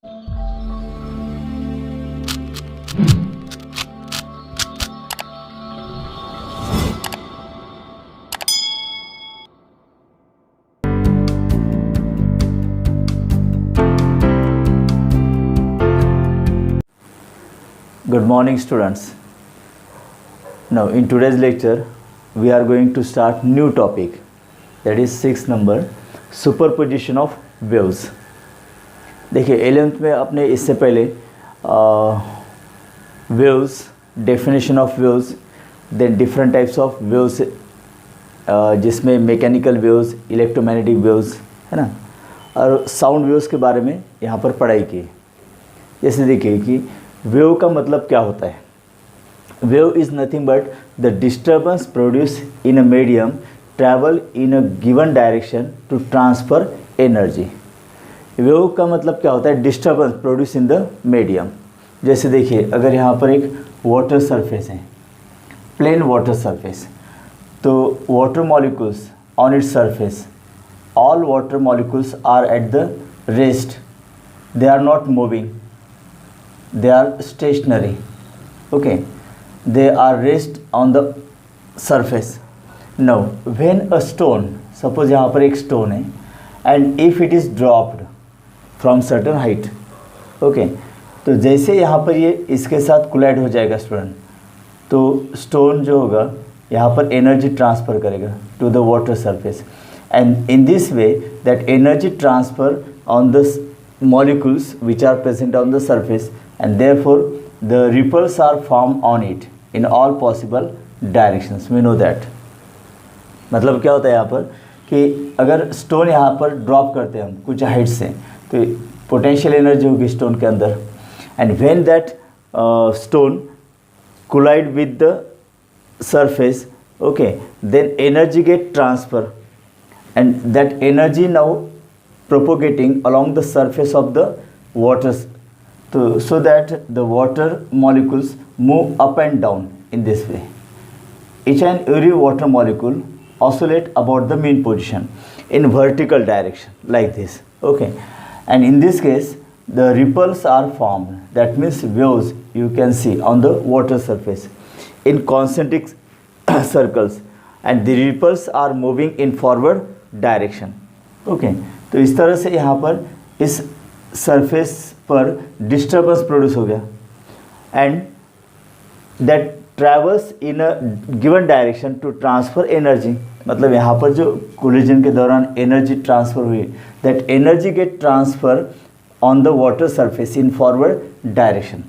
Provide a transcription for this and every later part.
Good morning, students. Now in today's lecture we are going to start new topic, that is 6 number, superposition of waves. देखिए 11th में अपने इससे पहले waves, definition of waves, then different types of waves, जिसमें mechanical waves, electromagnetic waves है ना, और sound waves के बारे में यहाँ पर पढ़ाई की। जैसे देखिए कि वेव का मतलब क्या होता है। Wave is nothing but the disturbance produce in a medium travel in a given direction to transfer energy. Wave का मतलब क्या होता है, disturbance produce in the medium. जैसे देखिए अगर यहाँ पर एक वाटर सरफेस है, प्लेन वाटर सरफेस, तो water molecules on its surface, all water molecules are at the rest, they are not moving, they are stationary, okay, they are rest on the surface. Now when a stone, suppose यहाँ पर एक stone है, and if it is dropped from certain height, okay, तो जैसे यहाँ पर ये इसके साथ कोलाइड हो जाएगा स्टूडेंट, तो स्टोन जो होगा यहाँ पर एनर्जी ट्रांसफ़र करेगा to the water surface, and in this way that energy transfer on the molecules which are present on the surface, and therefore the ripples are formed on it in all possible directions. We know that. मतलब क्या होता है यहाँ पर कि अगर stone यहाँ पर ड्रॉप करते हैं हम कुछ हाइट से, तो पोटेंशियल एनर्जी होगी स्टोन के अंदर, and when that stone collide with the surface, okay, then energy get transfer, and that energy now propagating along the surface of the waters, so that the water molecules move up and down in this way. Each and every water molecule oscillate about the mean position in vertical direction like this, okay, and in this case the ripples are formed, that means waves you can see on the water surface in concentric circles, and the ripples are moving in forward direction, okay. तो इस तरह से यहाँ पर इस surface पर disturbance produce हो गया, and that travels in a given direction to transfer energy. मतलब यहाँ पर जो कोलिजन के दौरान एनर्जी ट्रांसफ़र हुई, that energy get transfer on the water surface in forward direction,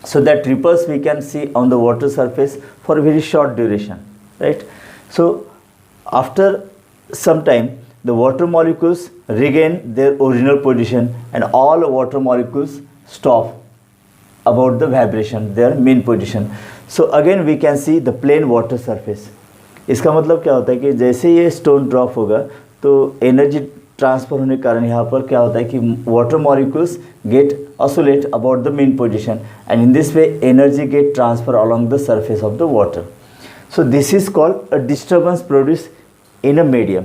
so that ripples we can see on the water surface for a very short duration, right? So after some time the water molecules regain their original position, and all water molecules stop about the vibration, their mean position. So again we can see the plain water surface. इसका मतलब क्या होता है कि जैसे ये stone drop होगा तो एनर्जी ट्रांसफ़र होने के कारण यहाँ पर क्या होता है कि water molecules get oscillate about the mean position, and in this way energy get transfer along the surface of the water. So this is called a disturbance produce in a medium.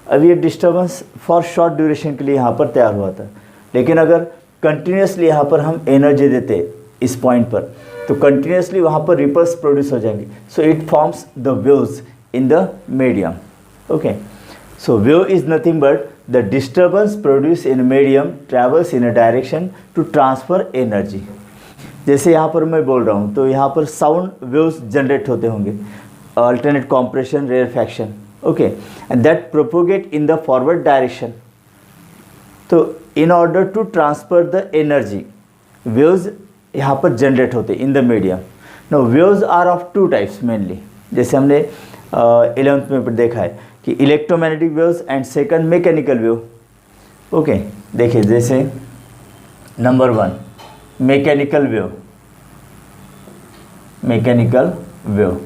अब ये disturbance for short duration के लिए यहाँ पर तैयार हुआ था, लेकिन अगर कंटिन्यूसली यहाँ पर हम एनर्जी देते इस पॉइंट पर, तो कंटिन्यूसली वहाँ पर रिपल्स प्रोड्यूस हो जाएंगे. So it forms the waves in the medium, okay. So wave is nothing but the disturbance produced in a medium travels in a direction to transfer energy. जैसे यहाँ पर मैं बोल रहा हूँ तो यहाँ पर साउंड वेव्स जनरेट होते होंगे, alternate compression, rarefaction, okay, and that propagate in the forward direction. तो in order to transfer the energy, waves यहाँ पर जनरेट होते in the medium. No waves are of two types mainly, जैसे हमने 11th में देखा है कि electromagnetic waves and second mechanical wave, okay. देखिए जैसे number 1 mechanical wave. Mechanical wave,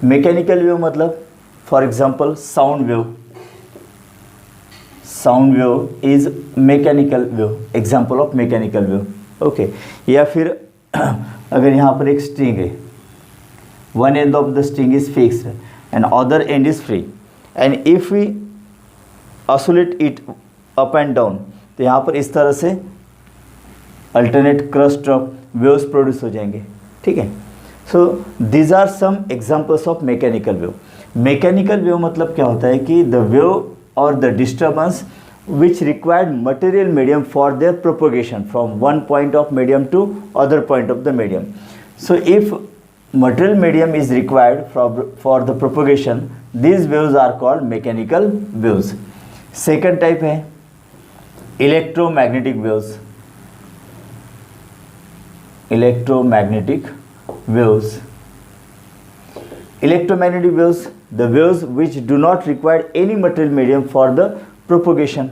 mechanical wave मतलब for example sound wave. Sound wave is mechanical wave, example of mechanical wave, okay. या फिर अगर यहाँ पर एक स्ट्रिंग है, one end of the string is fixed and other end is free, and if we oscillate it up and down, तो यहाँ पर इस तरह से alternate crest of waves produce हो जाएंगे, ठीक है। So these are some examples of mechanical wave. Mechanical wave मतलब क्या होता है कि द वेव और the disturbance which required material medium for their propagation from one point of medium to other point of the medium. So if material medium is required for the propagation, these waves are called mechanical waves. Second type है electromagnetic waves. Electromagnetic waves. Electromagnetic waves, the waves which do not require any material medium for the propagation,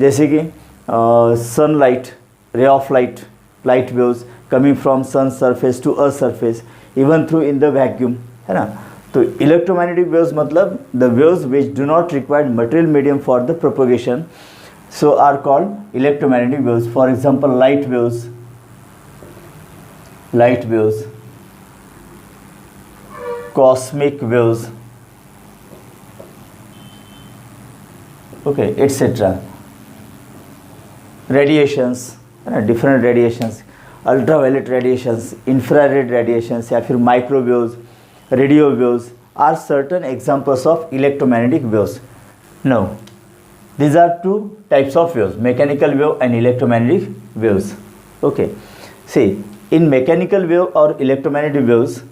जैसे कि sunlight, ray of light, light waves coming from sun surface to earth surface even through in the vacuum, है ना। तो electromagnetic waves मतलब the waves which do not required material medium for the propagation, so are called electromagnetic waves. For example light waves, cosmic waves, okay, etc. Radiations, है ना, different radiations, ultraviolet radiations, infrared radiations या फिर microwaves, radio waves are certain examples of electromagnetic waves. Now, these are two types of waves, mechanical wave and electromagnetic waves. Okay, see, in mechanical wave or electromagnetic waves,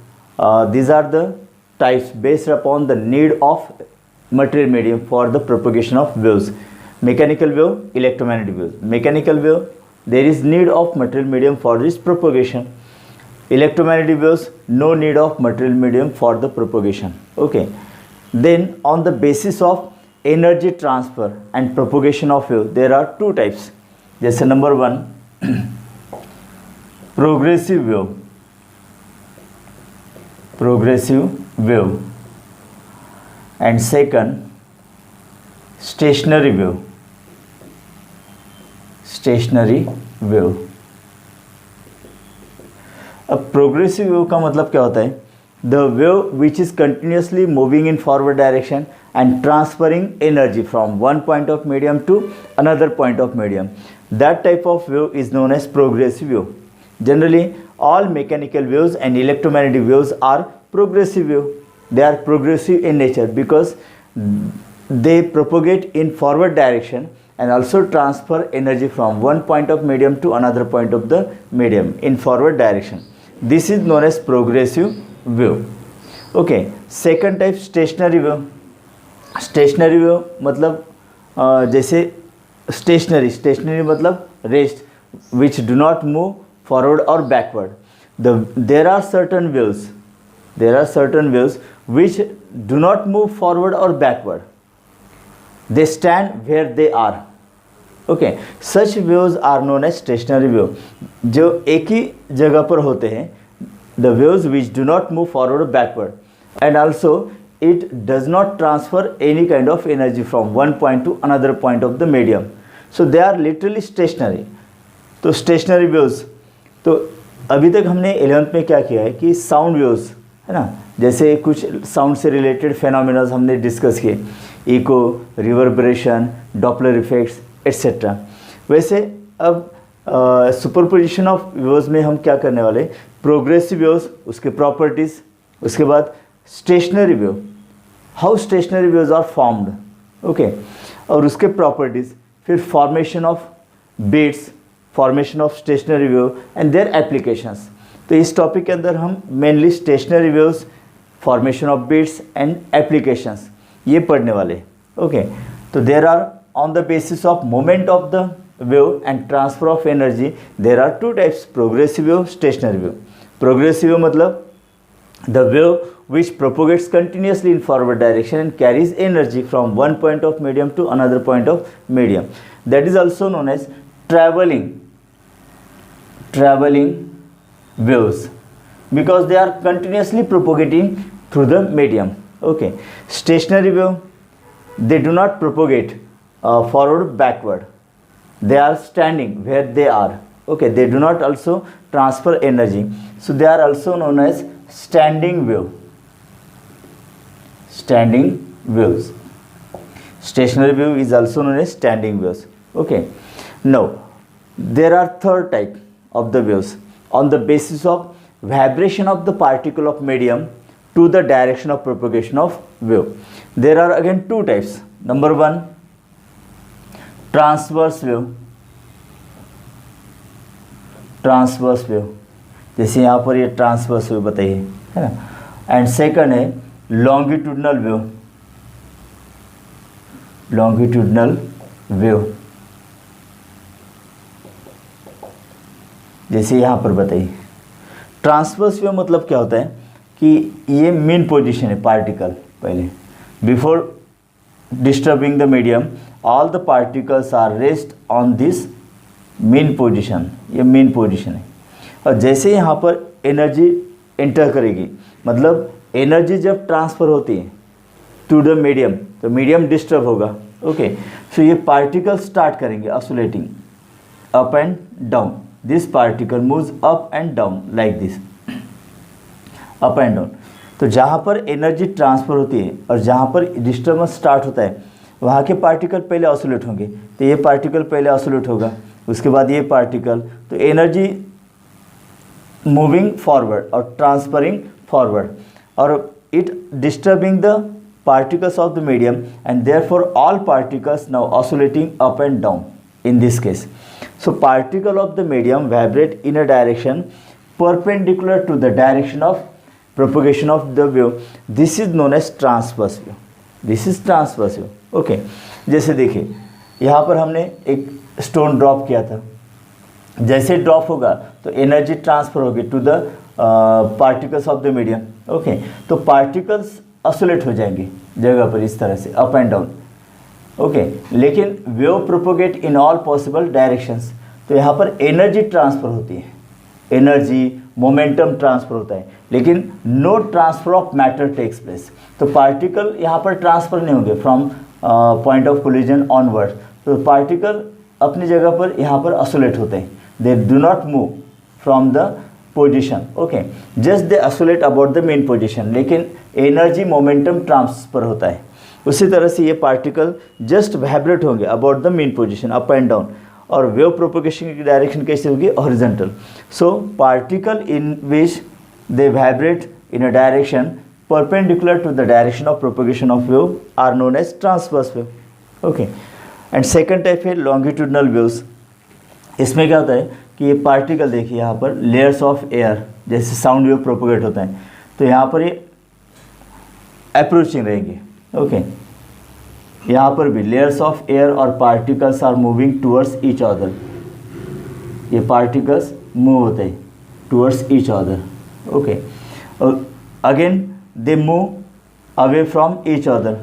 these are the types based upon the need of material medium for the propagation of waves. Mechanical wave, electromagnetic waves. Mechanical wave, there is need of material medium for its propagation. Electromagnetic waves, no need of material medium for the propagation. Okay, then on the basis of energy transfer and propagation of wave, there are two types. जैसे number one, progressive wave, and second, stationary wave. अब progressive wave का मतलब क्या होता है? The wave which is continuously moving in forward direction and transferring energy from one point of medium to another point of medium. That type of wave is known as progressive wave. Generally, all mechanical waves and electromagnetic waves are progressive wave. They are progressive in nature because they propagate in forward direction and also transfer energy from one point of medium to another point of the medium in forward direction. This is known as progressive wave. Okay, second type, stationary wave. Stationary wave मतलब जैसे stationary मतलब rest which do not move forward और backward. There are certain waves which do not move forward और backward. They stand where they are. Okay, such waves are known as stationary wave, जो एक ही जगह पर होते हैं. The waves which do not move forward और backward and also it does not transfer any kind of energy from one point to another point of the medium. So they are literally stationary. तो stationary waves, तो अभी तक हमने 11th में क्या किया है कि साउंड वेव्स है ना, जैसे कुछ साउंड से रिलेटेड फेनोमेना हमने डिस्कस किए, echo, reverberation, Doppler effects etcetera. वैसे अब सुपरपोजिशन ऑफ वेव्स में हम क्या करने वाले, प्रोग्रेसिव वेव्स, उसके प्रॉपर्टीज़, उसके बाद stationary wave, how stationary waves are formed. Okay, और उसके प्रॉपर्टीज़, फिर formation of beats, formation of stationary wave and their applications. तो इस टॉपिक के अंदर हम mainly stationary waves, formation of beats and applications ये पढ़ने वाले. ओके, तो there are on the basis of moment of the wave and transfer of energy there are two types, progressive wave, stationary wave. Progressive wave मतलब the wave which propagates continuously in forward direction and carries energy from one point of medium to another point of medium. That is also known as traveling waves because they are continuously propagating through the medium. Okay, stationary wave, they do not propagate forward backward, they are standing where they are. Okay, they do not also transfer energy, so they are also known as standing waves. Stationary wave is also known as standing waves. Okay, now there are third type, of the waves on the basis of vibration of the particle of medium to the direction of propagation of wave. There are again two types. Number one, transverse wave. Transverse wave, जैसे यहाँ पर ये transverse wave बताइए, है ना. And second है longitudinal wave. Longitudinal wave जैसे यहाँ पर बताइए. ट्रांसवर्स वेव मतलब क्या होता है कि ये मेन पोजीशन है पार्टिकल. पहले before disturbing the medium all the particles are rest on this mean position. ये मेन पोजीशन है. और जैसे यहाँ पर एनर्जी एंटर करेगी, मतलब एनर्जी जब ट्रांसफ़र होती है टू द मीडियम, तो मीडियम डिस्टर्ब होगा. ओके, सो ये पार्टिकल स्टार्ट करेंगे oscillating up and down. This particle moves up and down like this, up and down. तो जहाँ पर एनर्जी ट्रांसफ़र होती है और जहाँ पर डिस्टर्बेंस स्टार्ट होता है, वहाँ के पार्टिकल पहले ऑसिलेट होंगे. तो ये पार्टिकल पहले ऑसिलेट होगा, उसके बाद ये पार्टिकल. तो एनर्जी मूविंग फॉरवर्ड और ट्रांसफरिंग फॉरवर्ड, और it disturbing the particles of the medium, and therefore all particles now oscillating up and down in this case. So particle of the medium vibrate in a direction perpendicular to the direction of propagation of the wave. This is known as transverse wave. This is transverse wave. Okay, जैसे देखिए यहाँ पर हमने एक stone drop किया था. जैसे drop होगा तो एनर्जी ट्रांसफर होगी to the particles of the medium. Okay, तो पार्टिकल्स ऑसिलेट हो जाएंगे जगह पर इस तरह से अप एंड डाउन. ओके, लेकिन wave propagate in all possible directions. तो यहाँ पर एनर्जी ट्रांसफ़र होती है, एनर्जी मोमेंटम ट्रांसफ़र होता है, लेकिन no transfer of matter takes place. तो पार्टिकल यहाँ पर ट्रांसफ़र नहीं होंगे from point of collision onward. तो पार्टिकल अपनी जगह पर यहाँ पर ऑसिलेट होते हैं. They do not move from the position. Okay, just they oscillate about the mean position, लेकिन एनर्जी मोमेंटम ट्रांसफ़र होता है. उसी तरह से ये पार्टिकल जस्ट वाइब्रेट होंगे about the mean position up and down. और वेव प्रोपोगेशन की डायरेक्शन कैसे होगी? Horizontal. So particle in which they vibrate in a direction perpendicular to the direction of propagation of wave are known as transverse wave. Okay, and second type है longitudinal waves. इसमें क्या होता है कि ये पार्टिकल देखिए यहाँ पर लेयर्स ऑफ एयर, जैसे साउंड वेव प्रोपोगेट होता है, तो यहाँ पर ये अप्रोचिंग रहेंगे. ओके, यहाँ पर भी लेयर्स ऑफ एयर और particles are moving towards each other. ये पार्टिकल्स मूव होते हैं towards each other. Okay, again they move away from each other.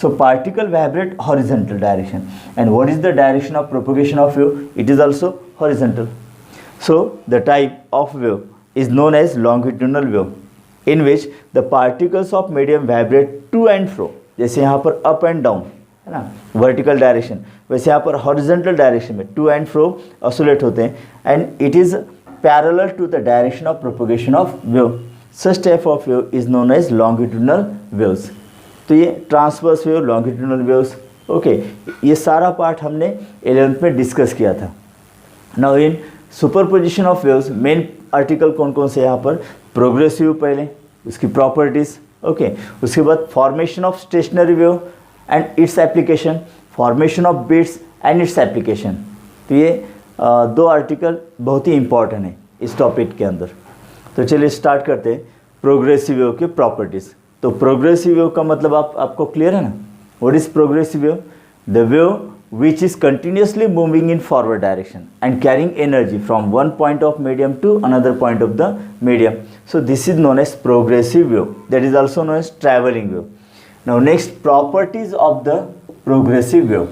So particle vibrate horizontal direction, and what is the direction of propagation of wave? It is also horizontal. So the type of wave is known as longitudinal wave, in which the particles of medium vibrate to and fro. जैसे यहाँ पर up and down है ना, vertical direction, वैसे यहाँ पर horizontal direction में to and fro oscillate होते हैं, and it is parallel to the direction of propagation of wave. Such type of wave is known as longitudinal waves. तो ये transverse wave, longitudinal waves. Okay, ये सारा part हमने 11th में discuss किया था. Now in superposition of waves main article कौन कौन से यहाँ पर? प्रोग्रेसिव पहले, उसकी प्रॉपर्टीज़. ओके, उसके बाद formation of stationary wave and its application, formation of bits and its application. तो ये दो आर्टिकल बहुत ही इंपॉर्टेंट है इस टॉपिक के अंदर. तो चलिए स्टार्ट करते हैं प्रोग्रेसिव वेव की प्रॉपर्टीज़. तो प्रोग्रेसिव वेव का मतलब आपको क्लियर है ना? What is progressive wave? The wave which is continuously moving in forward direction and carrying energy from one point of medium to another point of the medium. So this is known as progressive wave. That is also known as travelling wave. Now next, properties of the progressive wave.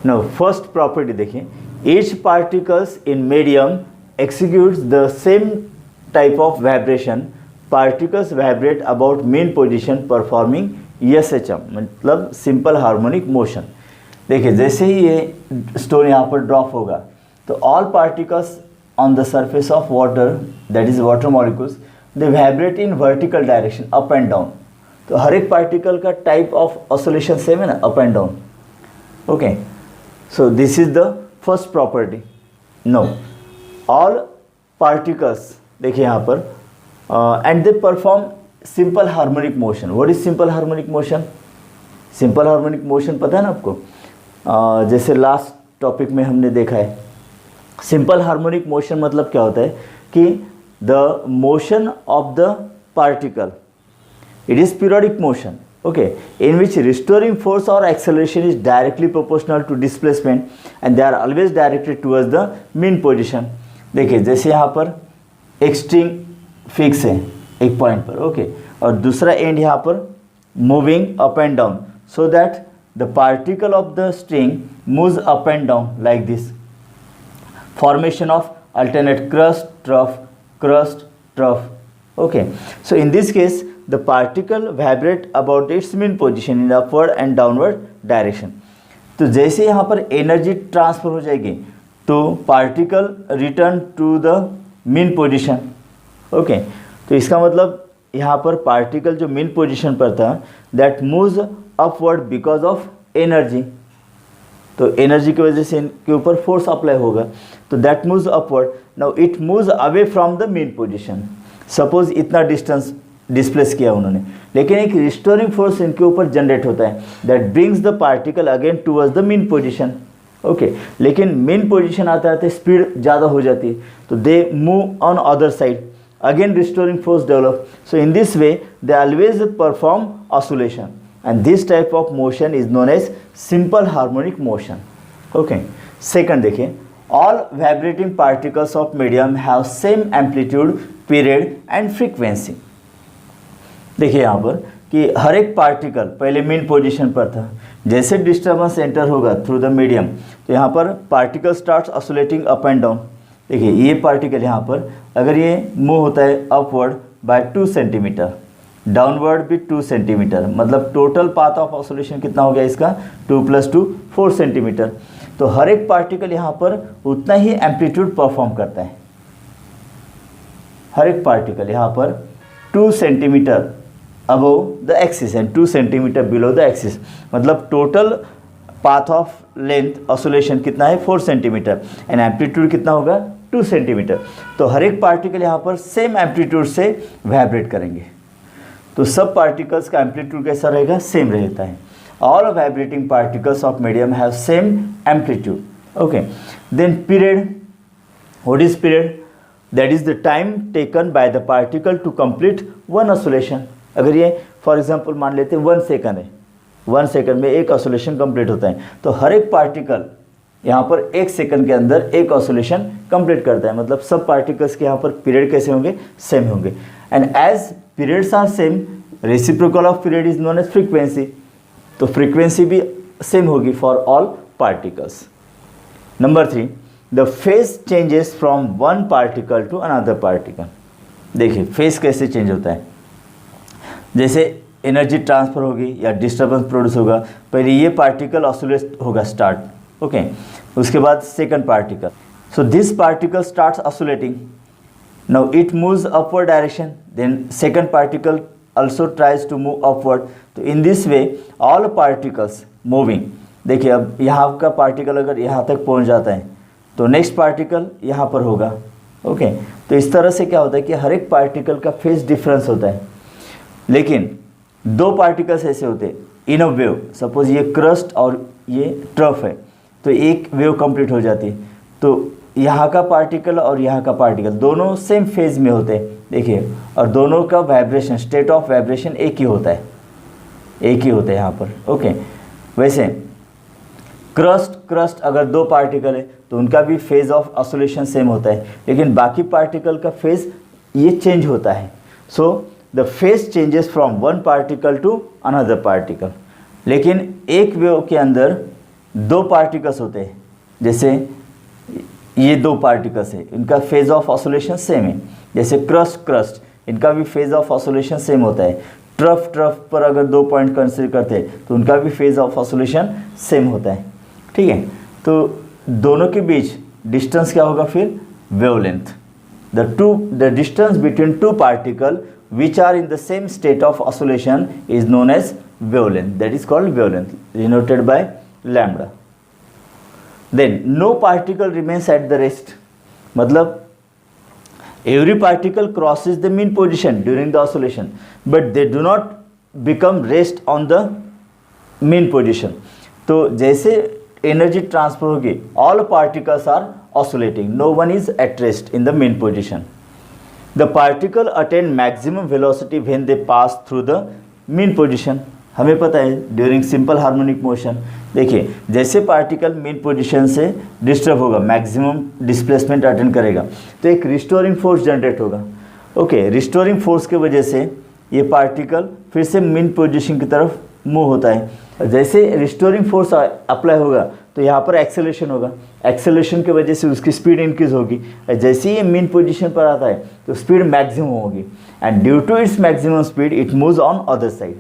Now first property देखिए, each particles in medium executes the same type of vibration. Particles vibrate about mean position performing ESHM, मतलब simple harmonic motion. देखिए जैसे ही ये stone यहाँ पर drop होगा तो all particles on the surface of water, that is water molecules, they vibrate in vertical direction up and down. तो हर एक पार्टिकल का टाइप ऑफ ऑसिलेशन सेम है ना, up and down. Okay, so this is the first property. No, all particles, देखिए यहाँ पर, and they perform simple harmonic motion. What is simple harmonic motion? Simple harmonic motion पता है ना आपको? जैसे लास्ट टॉपिक में हमने देखा है, सिंपल हार्मोनिक मोशन मतलब क्या होता है कि the motion of the particle, it is periodic motion, okay, in which restoring force or acceleration is directly proportional to displacement and they are always directed towards the mean position। देखिए जैसे यहाँ पर एक स्ट्रिंग फिक्स है एक point पर, okay, और दूसरा एंड यहाँ पर moving up and down, so that the particle of the string moves up and down like this, formation of alternate crust trough, okay। So in this case the particle vibrate about its mean position in upward and downward direction। तो जैसे यहाँ पर energy transfer हो जाएगी तो particle return to the mean position, okay. तो इसका मतलब यहाँ पर पार्टिकल जो मीन पोजीशन पर था that moves upward because of energy, तो एनर्जी की वजह से इनके ऊपर फोर्स अप्लाई होगा, तो that moves upward. Now it moves away from the mean position. Suppose इतना डिस्टेंस डिस्प्लेस किया उन्होंने, लेकिन एक रिस्टोरिंग फोर्स इनके ऊपर जनरेट होता है that brings the particle again towards the mean position, okay. लेकिन मीन पोजीशन आते आते स्पीड ज़्यादा हो जाती है, तो they move on other side, again restoring force develop. So in this way they always perform oscillation and this type of motion is known as simple harmonic motion, okay। second देखिए, all vibrating particles of medium have same amplitude, period and frequency। देखिए यहाँ पर कि हर एक particle पहले mean position पर था, जैसे डिस्टर्बेंस एंटर होगा थ्रू द मीडियम तो यहाँ पर particle starts oscillating up and down. देखिए ये पार्टिकल यहाँ पर अगर ये मूव होता है अपवर्ड बाय 2 सेंटीमीटर, डाउनवर्ड भी 2 सेंटीमीटर, मतलब टोटल पाथ ऑफ ऑसिलेशन कितना हो गया इसका 2 + 2 4 सेंटीमीटर। तो हर एक पार्टिकल यहाँ पर उतना ही एम्पलीट्यूड परफॉर्म करता है। हर एक पार्टिकल यहाँ पर 2 centimetre above the axis and 2 centimetre below the axis, मतलब total path of length oscillation कितना है 4 सेंटीमीटर एंड एम्पलीट्यूड कितना होगा 2 सेंटीमीटर। तो हर एक पार्टिकल यहाँ पर सेम एम्पलीट्यूड से वाइब्रेट करेंगे, तो सब पार्टिकल्स का एम्पलीट्यूड कैसा रहेगा, सेम रहता है। All vibrating particles of medium have same amplitude, okay. Then period, what is period? That is the time taken by the particle to complete one oscillation. अगर ये फॉर एग्जांपल मान लेते हैं 1 सेकंड है, 1 सेकंड में एक ऑसिलेशन कंप्लीट होता है, तो हर एक पार्टिकल यहाँ पर 1 सेकंड के अंदर एक ऑसिलेशन कंप्लीट करता है, मतलब सब पार्टिकल्स के यहाँ पर पीरियड कैसे होंगे, सेम होंगे। And as periods are same, reciprocal of period is known as frequency, तो फ्रीक्वेंसी भी सेम होगी for all particles. Number 3, the phase changes from one particle to another particle. देखिए फेज कैसे चेंज होता है, जैसे एनर्जी ट्रांसफर होगी या डिस्टर्बेंस प्रोड्यूस होगा, पहले ये पार्टिकल ऑसिलेट होगा स्टार्ट, ओके, उसके बाद second particle, so this particle starts oscillating, now it moves upward direction, then second particle also tries to move upward, तो in this way all particles moving। देखिए अब यहाँ का पार्टिकल अगर यहाँ तक पहुँच जाता है तो नेक्स्ट पार्टिकल यहाँ पर होगा, ओके। तो इस तरह से क्या होता है कि हर एक पार्टिकल का फेज डिफरेंस होता है, लेकिन 2 पार्टिकल्स ऐसे होते हैं इन अ वेव, सपोज ये क्रस्ट और ये ट्रफ है, तो एक वेव कंप्लीट हो जाती है, तो यहाँ का पार्टिकल और यहाँ का पार्टिकल दोनों सेम फेज में होते हैं, देखिए, और दोनों का वाइब्रेशन, स्टेट ऑफ वाइब्रेशन एक ही होता है, एक ही होता है यहाँ पर, ओके। वैसे क्रस्ट अगर 2 पार्टिकल है तो उनका भी फेज ऑफ ऑसिलेशन सेम होता है, लेकिन बाकी पार्टिकल का फेज ये चेंज होता है। So the phase changes from one particle to another particle, लेकिन एक वेव के अंदर 2 पार्टिकल्स होते हैं, जैसे ये 2 पार्टिकल्स है, इनका फेज ऑफ ऑसिलेशन सेम है, जैसे क्रस्ट इनका भी फेज ऑफ ऑसिलेशन सेम होता है। ट्रफ पर अगर 2 पॉइंट कंसीडर करते हैं तो उनका भी फेज ऑफ ऑसिलेशन सेम होता है, ठीक है। तो दोनों के बीच डिस्टेंस क्या होगा फिर, wavelength. The distance between 2 particle which are in the same state of oscillation is known as wavelength, that is called wavelength, denoted by lambda। Then no particle remains at the rest, मतलब every particle crosses the mean position during the oscillation, but they do not become rest on the mean position. तो जैसे energy transfer होगी, all particles are oscillating, no one is at rest in the mean position. The particle attain maximum velocity when they pass through the mean position. हमें पता है during simple harmonic motion, देखिए जैसे particle mean position से disturb होगा, maximum displacement attend करेगा, तो एक रिस्टोरिंग फोर्स जनरेट होगा. ओके, रिस्टोरिंग फोर्स की वजह से ये पार्टिकल फिर से मीन पोजीशन की तरफ मूव होता है. जैसे रिस्टोरिंग फोर्स अप्लाई होगा तो यहाँ पर एक्सेलरेशन होगा, एक्सेलरेशन की वजह से उसकी स्पीड इंक्रीज होगी. जैसे ही ये मीन पोजीशन पर आता है तो स्पीड मैक्सिमम होगी, and due to its maximum speed it moves on other side.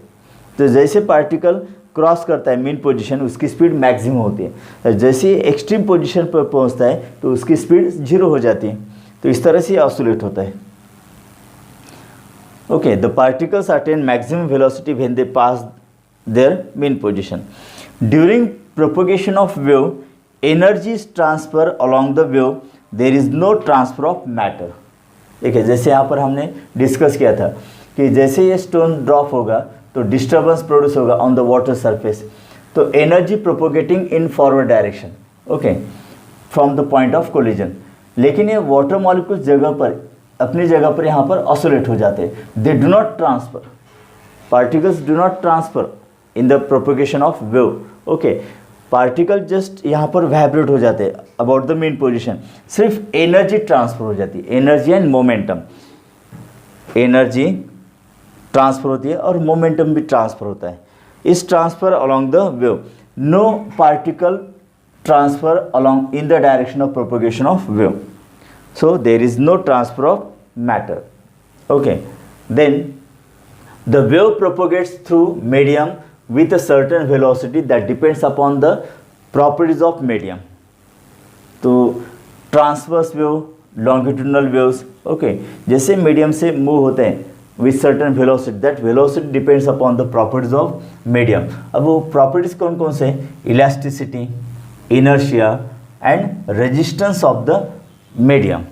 तो जैसे पार्टिकल क्रॉस करता है मीन पोजीशन, उसकी स्पीड मैक्सिमम होती है. जैसे एक्सट्रीम पोजीशन पर पहुंचता है तो उसकी स्पीड 0 हो जाती है. तो इस तरह से ऑसिलेट होता है. Okay, the particles attain maximum velocity when they pass their mean position. During propagation of wave, energy is transfer along the wave, there is no transfer of matter. देखिए जैसे यहाँ पर हमने डिस्कस किया था कि जैसे ये स्टोन ड्रॉप होगा तो डिस्टर्बेंस प्रोड्यूस होगा ऑन द वाटर सरफेस, तो energy propagating in forward direction, okay, from the point of collision. लेकिन ये वाटर मॉलिक्यूल जगह पर अपनी जगह पर यहाँ पर ऑसिलेट हो जाते हैं. They do not transfer, particles do not transfer in the propagation of wave. Okay, particle just यहाँ पर वाइब्रेट हो जाते हैं अबाउट द मेन पोजिशन. सिर्फ एनर्जी ट्रांसफर हो जाती है, energy and momentum. Energy transfer होती है और मोमेंटम भी ट्रांसफर होता है. Is transfer along the wave, no particle transfer along in the direction of propagation of wave, so there is no transfer of matter. Okay, then the wave propagates through medium with a certain velocity that depends upon the properties of medium. तो transverse wave, longitudinal waves, okay, जैसे medium से move होते हैं with certain velocity, that velocity depends upon the properties of medium. अब वो properties कौन कौन से हैं? Elasticity, inertia and resistance of the medium.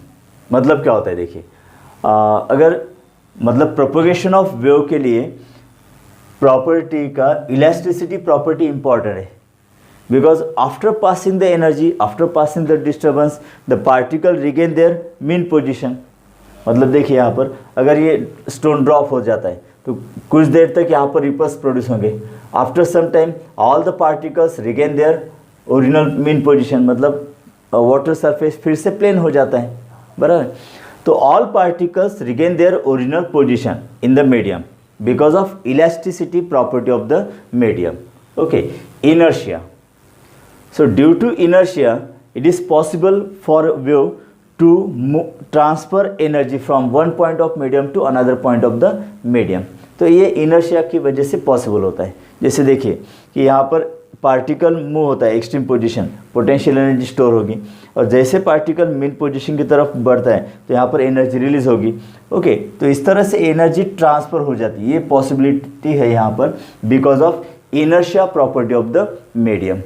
मतलब क्या होता है, देखिए अगर मतलब प्रोपोगेशन ऑफ वेव के लिए प्रॉपर्टी का इलास्टिसिटी प्रॉपर्टी इंपॉर्टेंट है, because after passing the energy, after passing the disturbance, the particle regain there mean position. मतलब देखिए यहाँ पर अगर ये स्टोन ड्रॉप हो जाता है तो कुछ देर तक यहाँ पर रिपल्स प्रोड्यूस होंगे. After some time all the particles regain their original mean position, मतलब वाटर सरफेस फिर से प्लेन हो जाता है, बराबर. तो all particles regain their original position in the medium because of elasticity property of the medium. Okay, inertia. So due to inertia, it is possible for wave to transfer energy from one point of medium to another point of the medium. तो ये inertia की वजह से possible होता है. जैसे देखिए कि यहाँ पर पार्टिकल मूव होता है extreme position, potential energy store होगी, और जैसे पार्टिकल मीन पोजीशन की तरफ बढ़ता है तो यहाँ पर एनर्जी रिलीज होगी. ओके, तो इस तरह से एनर्जी ट्रांसफ़र हो जाती है. ये पॉसिबिलिटी है यहाँ पर because of inertia property of the medium.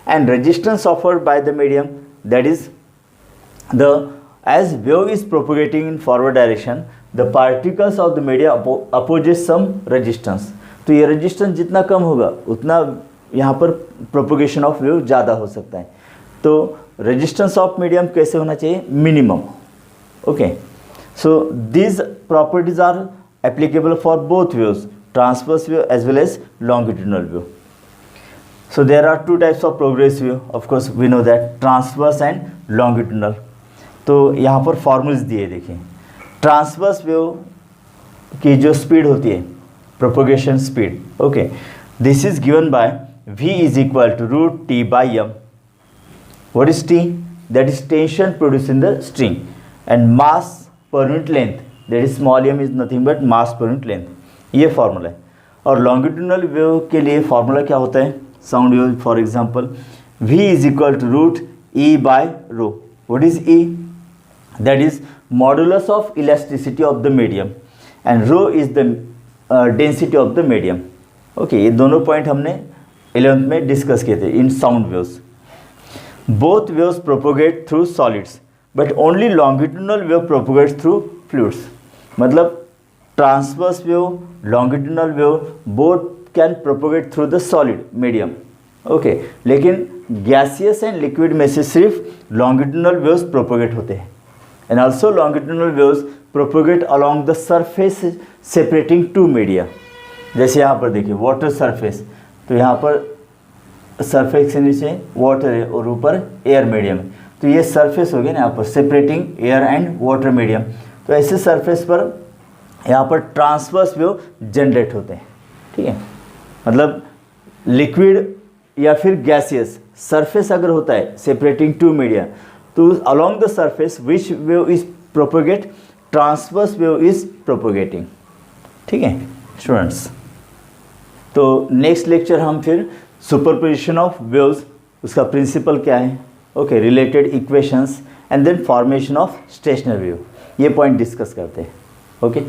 And resistance offered by the medium, that is the as wave is propagating in forward direction, the particles of the medium opposes some resistance. तो ये resistance जितना कम होगा उतना यहाँ पर propagation of wave ज़्यादा हो सकता है. तो रेजिस्टेंस ऑफ मीडियम कैसे होना चाहिए? Minimum. Okay, so these properties are applicable for both waves, transverse wave as well as longitudinal wave. So there are two types of progressive wave, of course we know that, transverse and longitudinal. तो यहाँ पर फॉर्मूल्स दिए, देखिए transverse wave की जो speed होती है, propagation speed, okay, this is given by V is equal to root T by M. What is T? That is tension produced in the string, and mass per unit length, that is small m is nothing but mass per unit length. ये formula है. और longitudinal wave के लिए formula क्या होता है? Sound wave for example, V is equal to root E by rho. What is E? That is modulus of elasticity of the medium, and rho is the density of the medium. Okay, ये दोनों point हमने 11th में discuss किए थे in sound waves. Both waves propagate through solids, but only longitudinal wave propagates through fluids. मतलब transverse wave, longitudinal wave both can propagate through the solid medium, okay. लेकिन gaseous and liquid में से सिर्फ longitudinal waves propagate होते हैं। And also longitudinal waves propagate along the surface separating two media. जैसे यहाँ पर देखिए वाटर सरफेस, तो यहाँ पर सरफेस के नीचे वाटर है और ऊपर एयर मीडियम, तो ये सरफेस हो गया ना यहाँ पर separating air and water medium. तो ऐसे सरफेस पर यहाँ पर ट्रांसवर्स वेव जनरेट होते हैं, ठीक है। मतलब लिक्विड या फिर गैसियस सरफेस अगर होता है सेपरेटिंग टू मीडिया, तो along the surface which wave is propagate, transverse wave is propagating, ठीक है स्टूडेंट्स। तो नेक्स्ट लेक्चर हम फिर सुपरपोजिशन ऑफ वेव्स, उसका प्रिंसिपल क्या है, okay, related equations and then formation of stationary wave, ये पॉइंट डिस्कस करते हैं, ओके।